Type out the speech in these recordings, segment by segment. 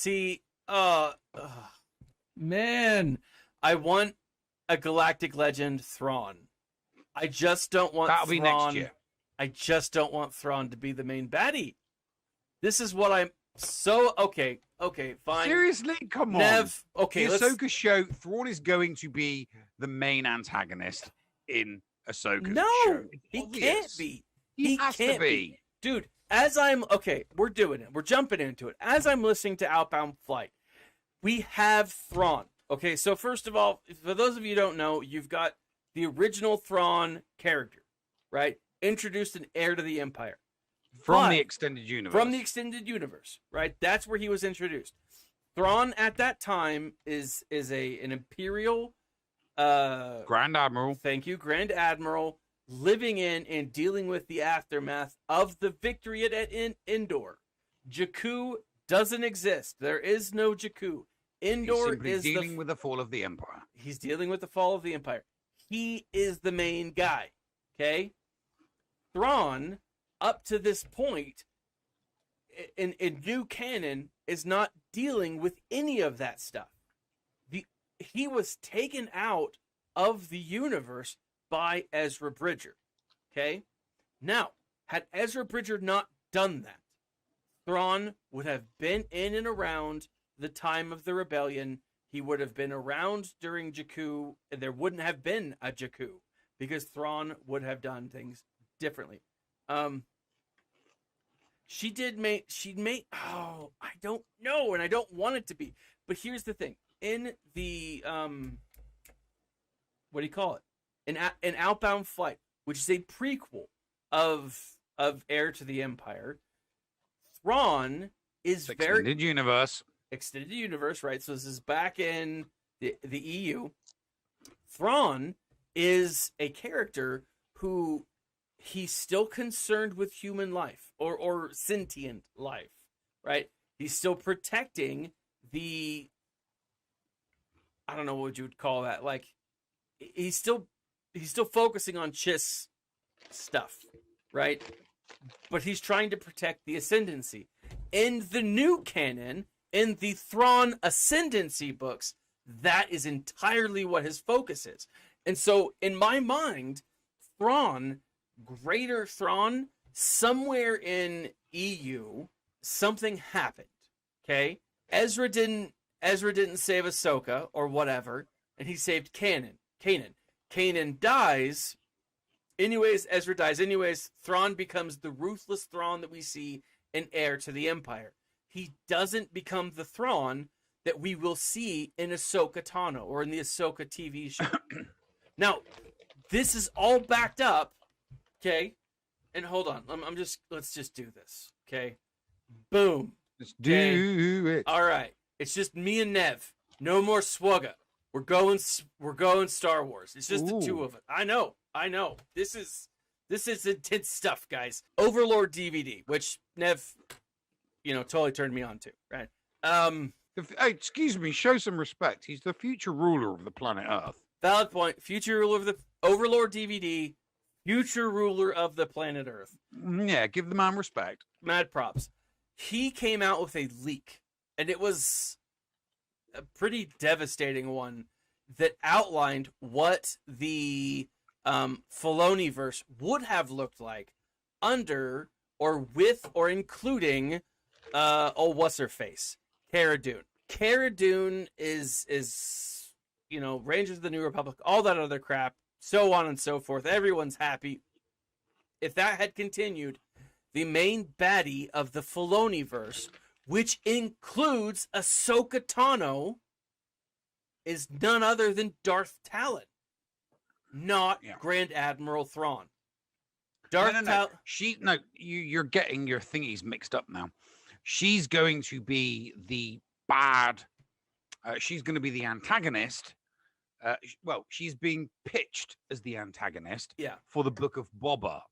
See, man, I want a galactic legend Thrawn. I just don't want That'll Thrawn. be next year. I just don't want Thrawn to be the main baddie. This is what I'm so okay, fine. Seriously, come on. Nev, okay, the Ahsoka show, Thrawn is going to be the main antagonist in Ahsoka's show. He can't be. He has can't to be. Dude, we're doing it. We're jumping into it. As I'm listening to Outbound Flight, we have Thrawn. Okay, so first of all, for those of you who don't know, you've got the original Thrawn character, right? Introduced in Heir to the Empire. From the extended universe. Right? That's where he was introduced. Thrawn at that time is an Imperial Grand Admiral. Thank you, Grand Admiral, living in and dealing with the aftermath of the victory at Endor. Jakku doesn't exist. There is no Jakku. Endor is dealing with the fall of the Empire. He's dealing with the fall of the Empire. He is the main guy. Okay? Thrawn, up to this point, in new canon, is not dealing with any of that stuff. He was taken out of the universe by Ezra Bridger. Okay? Now, had Ezra Bridger not done that, Thrawn would have been in and around the time of the rebellion. He would have been around during Jakku, and there wouldn't have been a Jakku because Thrawn would have done things differently. She made I don't know, and I don't want it to be. But here's the thing. In the what do you call it? In Outbound Flight, which is a prequel of Heir to the Empire, Thrawn is extended universe, right? So this is back in the EU. Thrawn is a character who he's still concerned with human life or sentient life, right? He's still protecting the, I don't know what you would call that. Like he's still focusing on Chiss stuff, right? But he's trying to protect the Ascendancy. In the new canon, in the Thrawn Ascendancy books, that is entirely what his focus is. And so in my mind, Greater Thrawn, somewhere in EU, something happened. Okay? Ezra didn't save Ahsoka or whatever, and he saved Kanan. Kanan dies. Anyways, Ezra dies. Anyways, Thrawn becomes the ruthless Thrawn that we see in Heir to the Empire. He doesn't become the Thrawn that we will see in Ahsoka Tano or in the Ahsoka TV show. Now, this is all backed up. Okay, and hold on. Let's just do this. Okay, boom. Let's do it. All right. It's just me and Nev. No more Swugga. We're going Star Wars. It's just the two of it. I know. This is intense stuff, guys. Overlord DVD, which Nev, totally turned me on to. Right. Hey, excuse me. Show some respect. He's the future ruler of the planet Earth. Valid point. Future ruler of the Overlord DVD. Future ruler of the planet Earth. Yeah, give the man respect. Mad props. He came out with a leak, and it was a pretty devastating one that outlined what the Filoniverse would have looked like under or with or including what's her face? Cara Dune. Cara Dune is Rangers of the New Republic, all that other crap. So on and so forth. Everyone's happy. If that had continued, the main baddie of the Filoniverse, which includes Ahsoka Tano, is none other than Darth Talon, not Grand Admiral Thrawn. Talon. You're getting your thingies mixed up now. She's going to be the bad. She's going to be the antagonist. She's being pitched as the antagonist for the Book of Boba.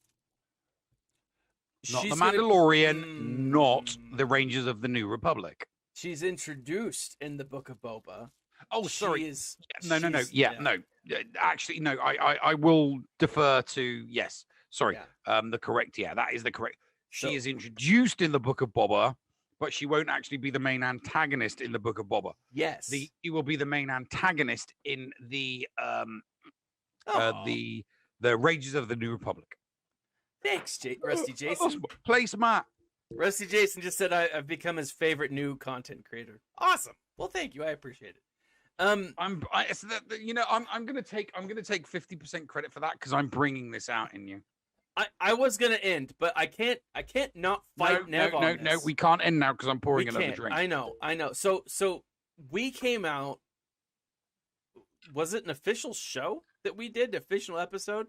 Not the Mandalorian, not the Rangers of the New Republic. She's introduced in the Book of Boba. Oh, sorry. No. Actually, no. I will defer to Sorry. The correct. Yeah, that is the correct. She is introduced in the Book of Boba, but she won't actually be the main antagonist in the Book of Boba. Yes. She will be the main antagonist in the Rages of the New Republic. Thanks, Rusty Jason. Play smart. Rusty Jason just said I've become his favorite new content creator. Awesome. Well, thank you. I appreciate it. I'm gonna take 50% credit for that because I'm bringing this out in you. I was gonna end, but I can't not fight Nev on this. No, we can't end now because I'm pouring another drink. I know. So we came out. Was it an official show that we did? Official episode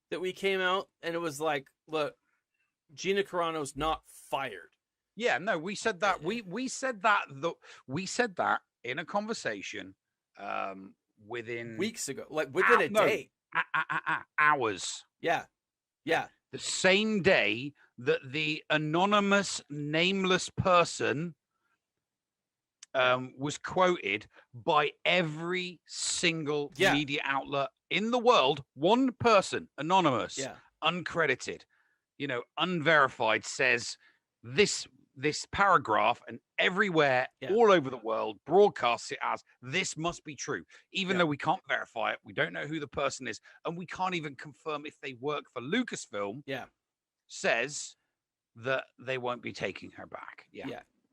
that we came out, and it was like, look, Gina Carano's not fired. Yeah, no, we said that. We said that. We said that in a conversation within weeks ago, like within a day, hours. Yeah. The same day that the anonymous, nameless person was quoted by every single media outlet in the world. One person, anonymous, uncredited, unverified, says this paragraph, and everywhere all over the world broadcasts it as this must be true, even though we can't verify it. We don't know who the person is, and we can't even confirm if they work for Lucasfilm. Says that they won't be taking her back.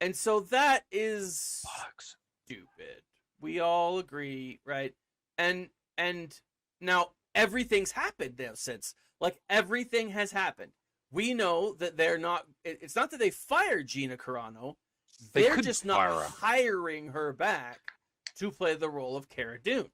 And so that is stupid. We all agree, right? And now everything's happened now since. Like, everything has happened. We know that they're not. It's not that they fired Gina Carano. They're just not hiring her back to play the role of Cara Dune,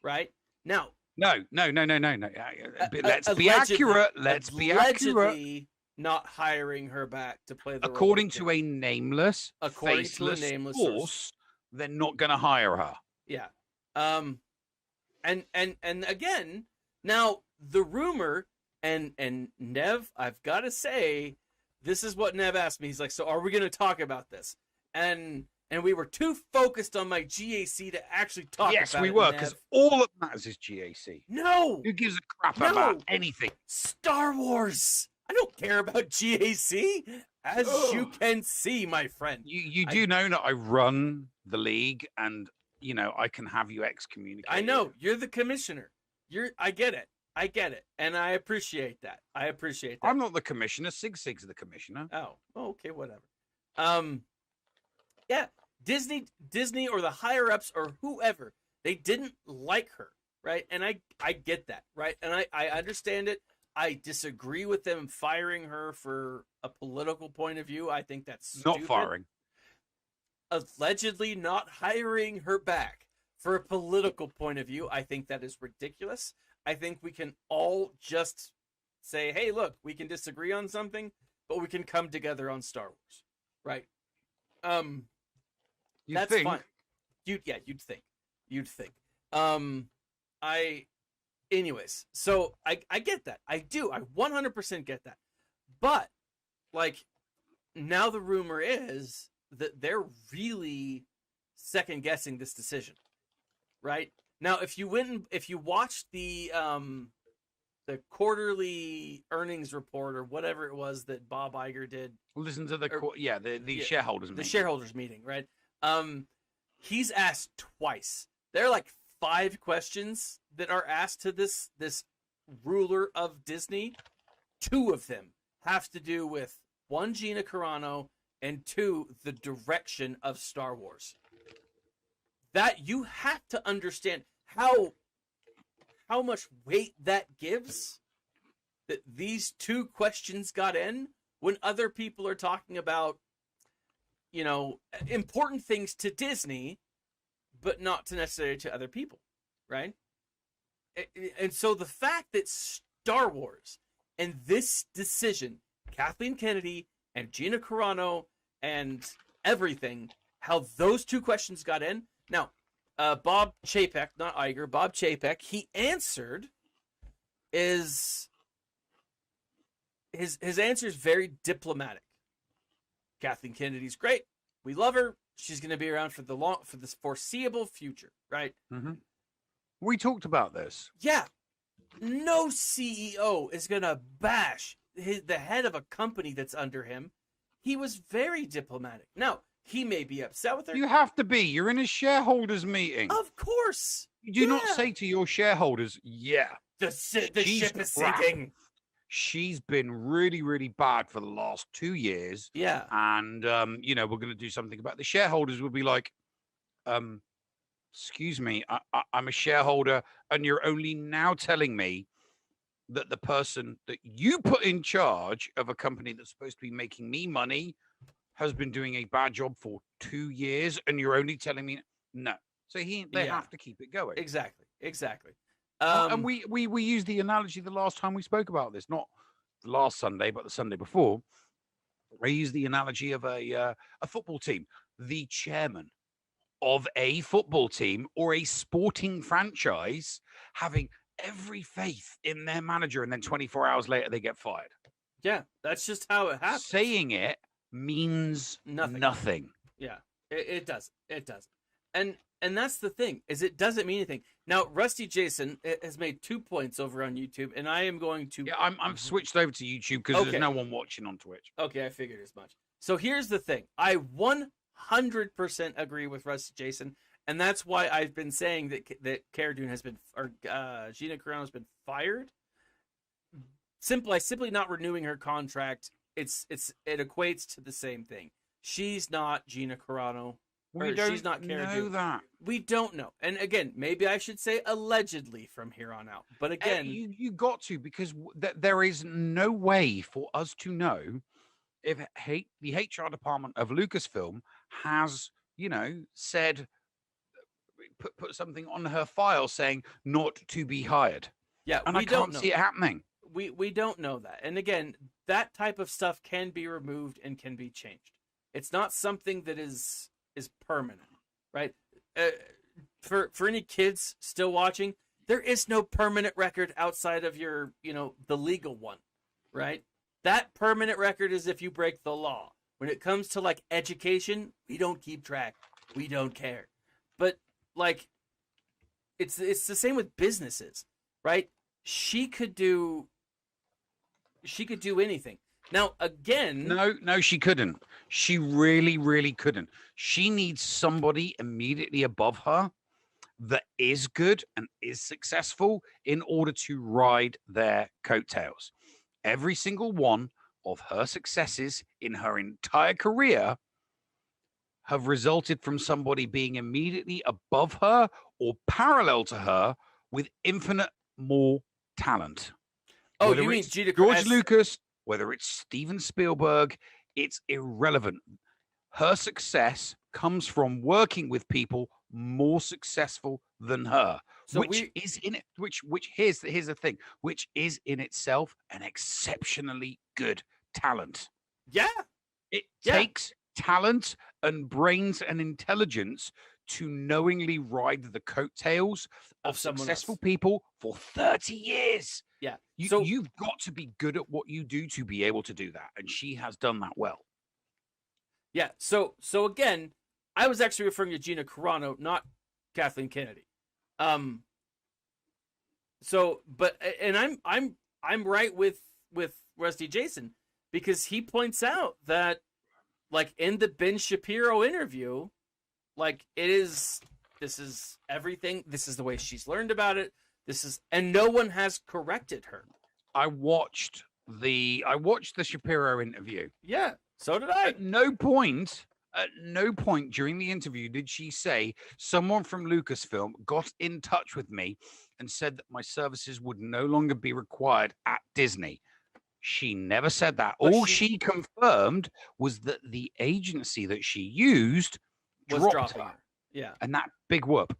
right? Now, no. Let's be accurate. Let's be accurate. Not hiring her back to play the according role to a nameless, faceless source, they're not going to hire her. Yeah. And again, now the rumor. And Nev, I've got to say, this is what Nev asked me. He's like, so are we going to talk about this? And we were too focused on my GAC to actually talk about it. Yes, we were, because all that matters is GAC. No! Who gives a crap about anything? Star Wars! I don't care about GAC, as you can see, my friend. You do know that I run the league, and, I can have you excommunicated. I know. You're the commissioner. I get it. And I appreciate that. I'm not the commissioner. Sig's the commissioner. Oh, okay, whatever. Yeah, Disney or the higher ups or whoever, they didn't like her, right? And I get that, right? And I understand it. I disagree with them firing her for a political point of view. I think that's stupid. Not firing. Allegedly not hiring her back for a political point of view. I think that is ridiculous. I think we can all just say, hey, look, we can disagree on something, but we can come together on Star Wars, right? That's fine. You'd think. Anyways, so I get that. I do. I 100% get that. But, like, now the rumor is that they're really second guessing this decision, right? Now, if you watched the quarterly earnings report or whatever it was that Bob Iger did, listen to the shareholders meeting. The shareholders meeting, right? He's asked twice. There are like 5 questions that are asked to this ruler of Disney. 2 of them have to do with 1, Gina Carano, and 2, the direction of Star Wars. That you have to understand how much weight that gives, that these 2 questions got in when other people are talking about, important things to Disney, but not to necessarily to other people, right? And so the fact that Star Wars and this decision, Kathleen Kennedy and Gina Carano and everything, how those 2 questions got in. Now, Bob Chapek, not Iger, Bob Chapek, he answered his answer is very diplomatic. Kathleen Kennedy's great. We love her. She's going to be around for this foreseeable future, right? Mm-hmm. We talked about this. Yeah. No CEO is going to bash the head of a company that's under him he was very diplomatic. Now, he may be upset with her. You have to be. You're in a shareholders meeting. Of course. You do not say to your shareholders, yeah, the ship is sinking. She's been really, really bad for the last 2 years. Yeah. And, you know, we're going to do something about it. The shareholders would be like, excuse me, I'm a shareholder, and you're only now telling me that the person that you put in charge of a company that's supposed to be making me money has been doing a bad job for 2 years, and you're only telling me no. So they have to keep it going. Exactly. And we used the analogy the last time we spoke about this, not the last Sunday, but the Sunday before. I used the analogy of a football team. The chairman of a football team or a sporting franchise having every faith in their manager, and then 24 hours later they get fired. Yeah, that's just how it happens. Saying it means nothing. Yeah, it does. It does. And that's the thing, is it doesn't mean anything. Now, Rusty Jason has made 2 points over on YouTube, and I am going to... Yeah, I'm switched over to YouTube because there's no one watching on Twitch. Okay, I figured as much. So here's the thing. I 100% agree with Rusty Jason, and that's why I've been saying that Cara Dune has been, or Gina Carano has been fired. Simply not renewing her contract, it equates to the same thing. She's not Gina Carano. She's not Cara Dune. That. We don't know. And again, maybe I should say allegedly from here on out. But again, you got to, because there is no way for us to know if the HR department of Lucasfilm has, said, put something on her file saying not to be hired. Yeah, and I can't see it happening. We don't know that. And again, that type of stuff can be removed and can be changed. It's not something that is permanent, right? For any kids still watching, there is no permanent record outside of your, the legal one, right? That permanent record is if you break the law. When it comes to like education, we don't keep track. We don't care. But like, it's the same with businesses, right? She could do anything. Now, again... No, she couldn't. She really, really couldn't. She needs somebody immediately above her that is good and is successful in order to ride their coattails. Every single one of her successes in her entire career have resulted from somebody being immediately above her or parallel to her with infinite more talent. Oh, you mean George Lucas, whether it's Steven Spielberg, it's irrelevant. Her success comes from working with people more successful than her, so here's the thing, which is in itself an exceptionally good talent. Yeah. It takes talent and brains and intelligence to knowingly ride the coattails of successful people for 30 years. Yeah. You've got to be good at what you do to be able to do that. And she has done that well. Yeah. So again, I was actually referring to Gina Carano, not Kathleen Kennedy. I'm right with Rusty Jason, because he points out that like in the Ben Shapiro interview, like this is everything. This is the way she's learned about it. And no one has corrected her. I watched the Shapiro interview. Yeah, so did I. At no point during the interview did she say someone from Lucasfilm got in touch with me and said that my services would no longer be required at Disney. She never said that. All she confirmed was that the agency that she used dropped her. Yeah. And that big whoop.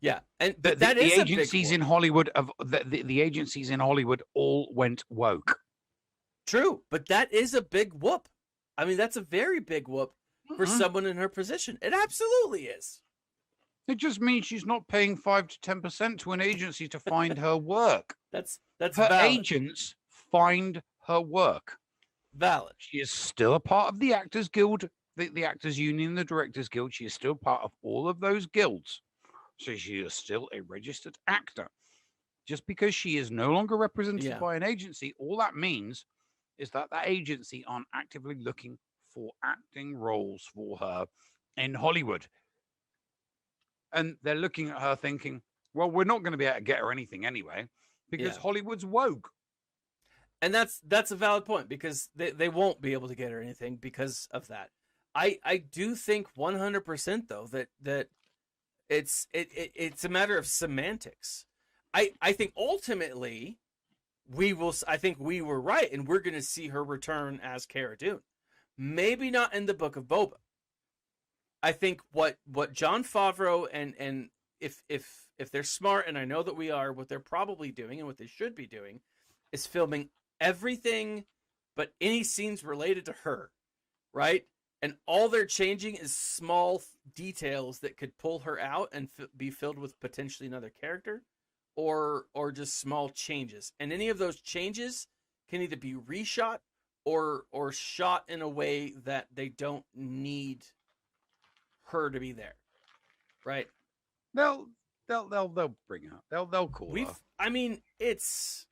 Yeah, and the agencies in Hollywood the agencies in Hollywood all went woke. True, but that is a big whoop. I mean, that's a very big whoop for someone in her position. It absolutely is. It just means she's not paying 5 to 10% to an agency to find her work. That's her valid. Agents find her work. Valid. She is still a part of the Actors Guild, the Actors Union, the Directors Guild. She is still part of all of those guilds. So she is still a registered actor. Just because she is no longer represented by an agency, all that means is that agency aren't actively looking for acting roles for her in Hollywood. And they're looking at her thinking, well, we're not going to be able to get her anything anyway, because Hollywood's woke. And that's a valid point, because they won't be able to get her anything because of that. I do think 100% though that it's a matter of semantics. I think ultimately I think we were right, and we're going to see her return as Cara Dune. Maybe not in the Book of Boba. I think what Jon Favreau and if they're smart, and I know that we are, what they're probably doing and what they should be doing is filming everything but any scenes related to her, right? And all they're changing is small details that could pull her out and be filled with potentially another character, or just small changes. And any of those changes can either be reshot or shot in a way that they don't need her to be there, right? They'll bring her. They'll call her. I mean, it's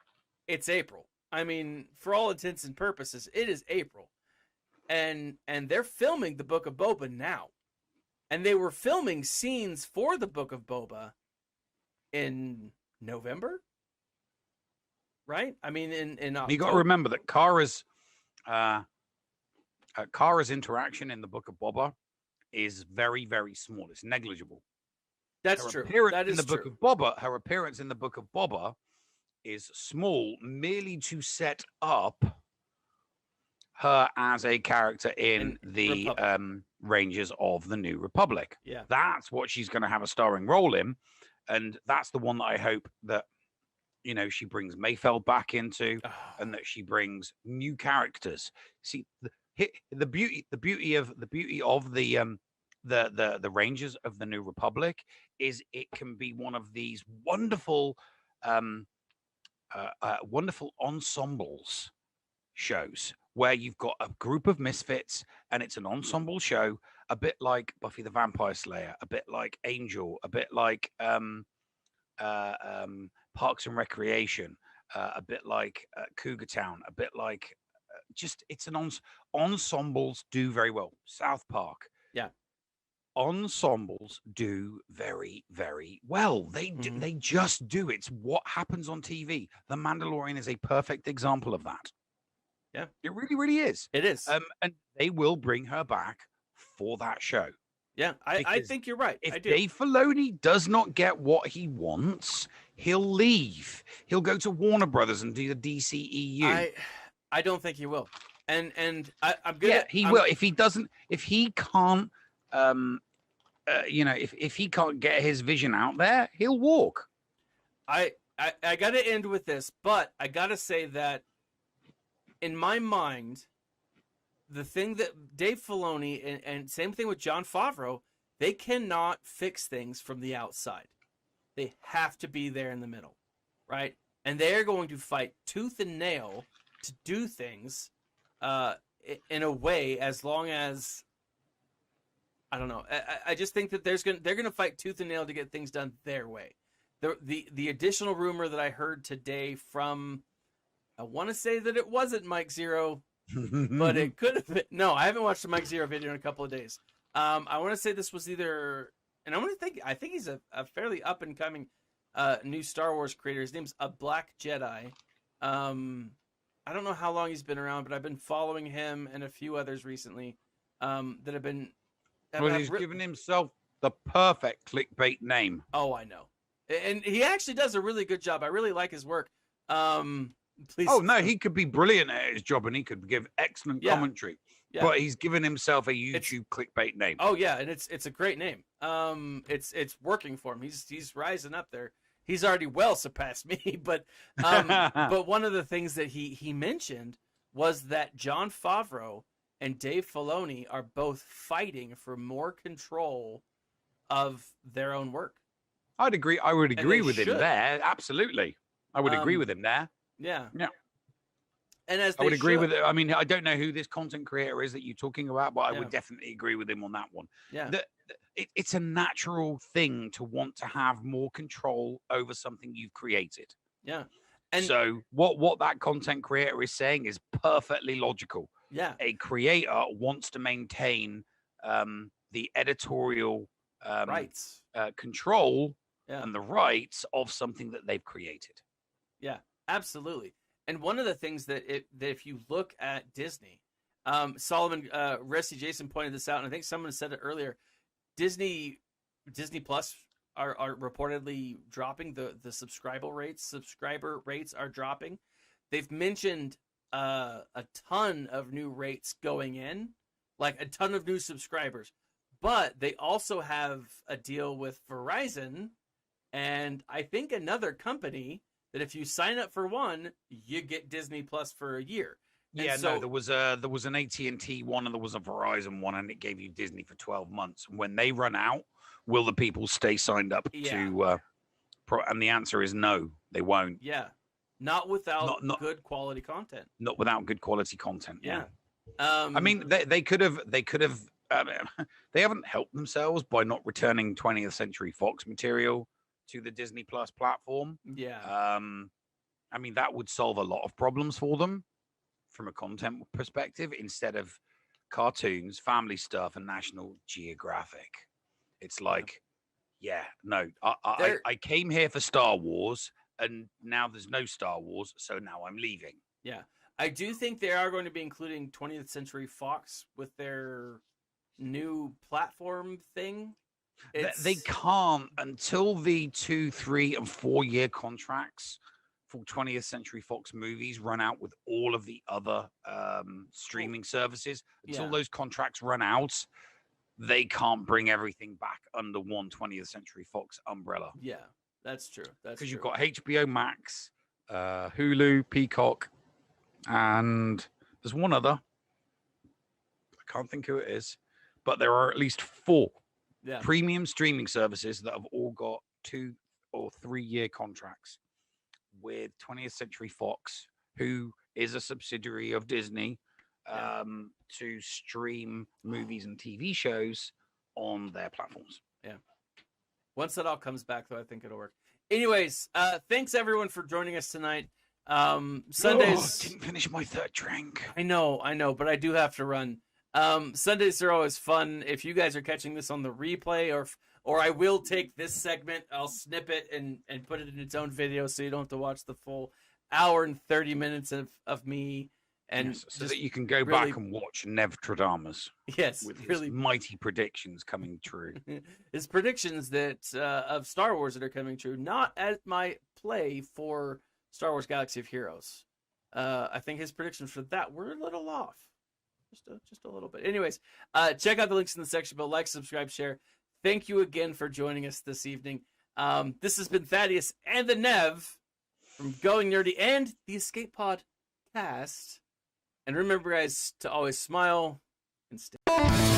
April. I mean, for all intents and purposes, it is April. And they're filming the Book of Boba now. And they were filming scenes for the Book of Boba in November, right? I mean, in October. You got to remember that Cara's interaction in the Book of Boba is very, very small. It's negligible. That's true. That is true. Her appearance in the Book of Boba is small, merely to set up her as a character in the Rangers of the New Republic. Yeah, that's what she's going to have a starring role in, and that's the one that I hope that she brings Mayfeld back into, and that she brings new characters. See, the beauty of the Rangers of the New Republic is it can be one of these wonderful wonderful ensembles shows where you've got a group of misfits and it's an ensemble show, a bit like Buffy the Vampire Slayer, a bit like Angel, a bit like Parks and Recreation, a bit like Cougar Town, a bit like it's an ensembles do very well. South Park. Yeah. Ensembles do very, very well. They do, they just do. It's what happens on TV. The Mandalorian is a perfect example of that. Yeah, it really, really is. It is. And they will bring her back for that show. Yeah, I think you're right. If Dave Filoni does not get what he wants, he'll leave. He'll go to Warner Brothers and do the DCEU. I don't think he will. And I'm gonna. Yeah, he will. If he doesn't, if he can't. If he can't get his vision out there, he'll walk. I got to end with this, but I got to say that in my mind, the thing that Dave Filoni and same thing with Jon Favreau, they cannot fix things from the outside. They have to be there in the middle, right? And they're going to fight tooth and nail to do things in a way, as long as I don't know. I just think that they're gonna fight tooth and nail to get things done their way. The additional rumor that I heard today from, I want to say that it wasn't Mike Zero, but it could have been. No, I haven't watched the Mike Zero video in a couple of days. I want to say this was either, and I think he's a fairly up and coming new Star Wars creator. His name's A Black Jedi. I don't know how long he's been around, but I've been following him and a few others recently that have been. Well, he's given himself the perfect clickbait name. Oh, I know. And he actually does a really good job. I really like his work. Please. Oh, no, he could be brilliant at his job and he could give excellent commentary. Yeah. But he's given himself a YouTube clickbait name. Oh, yeah, and it's a great name. It's working for him. He's rising up there. He's already well surpassed me, but one of the things that he mentioned was that Jon Favreau and Dave Filoni are both fighting for more control of their own work. I'd agree. I would agree with him there. Absolutely. I would agree with him there. Yeah. Yeah. And as I would agree with it. I mean, I don't know who this content creator is that you're talking about, but I would definitely agree with him on that one. Yeah. It's a natural thing to want to have more control over something you've created. Yeah. And so what that content creator is saying is perfectly logical. Yeah. A creator wants to maintain the editorial rights, control, and the rights of something that they've created. Yeah, absolutely. And one of the things that if you look at Disney, Solomon, Rusty Jason pointed this out, and I think someone said it earlier. Disney Plus are reportedly dropping the subscriber rates are dropping. They've mentioned a ton of new rates going in, like a ton of new subscribers, but they also have a deal with Verizon and I think another company that if you sign up for one, you get Disney Plus for a year. And yeah, no, there was an AT&T one and there was a Verizon one, and it gave you Disney for 12 months. When they run out, will the people stay signed up to? And the answer is no, they won't. Yeah, not without good quality content. Not without good quality content. Yeah. I mean, they could have. They haven't helped themselves by not returning 20th Century Fox material to the Disney Plus platform. Yeah. I mean, that would solve a lot of problems for them from a content perspective, instead of cartoons, family stuff, and National Geographic. It's like, I came here for Star Wars, and now there's no Star Wars, so now I'm leaving. Yeah. I do think they are going to be including 20th Century Fox with their new platform thing. They can't until the 2, 3, and 4 year contracts for 20th Century Fox movies run out with all of the other streaming services. Until those contracts run out, they can't bring everything back under one 20th Century Fox umbrella. Yeah, that's true. That's because you've got HBO Max, Hulu, Peacock, and there's one other. I can't think who it is, but there are at least 4 premium streaming services that have all got 2 or 3 year contracts with 20th Century Fox, who is a subsidiary of Disney, to stream movies and TV shows on their platforms. Yeah. Once that all comes back, though, I think it'll work. Anyways, thanks everyone for joining us tonight. Sundays. Didn't finish my 3rd drink. I know, but I do have to run. Sundays are always fun. If you guys are catching this on the replay, or I will take this segment, I'll snip it and put it in its own video, so you don't have to watch the full hour and 30 minutes of me. And so that you can go back and watch Nevtradamus. Yes, with his mighty predictions coming true. His predictions that of Star Wars that are coming true, not at my play for Star Wars Galaxy of Heroes. I think his predictions for that were a little off. Just a little bit. Anyways, check out the links in the section below. Like, subscribe, share. Thank you again for joining us this evening. This has been Thaddeus and the Nev from Going Nerdy and the Escape Pod cast. And remember, guys, to always smile and stay.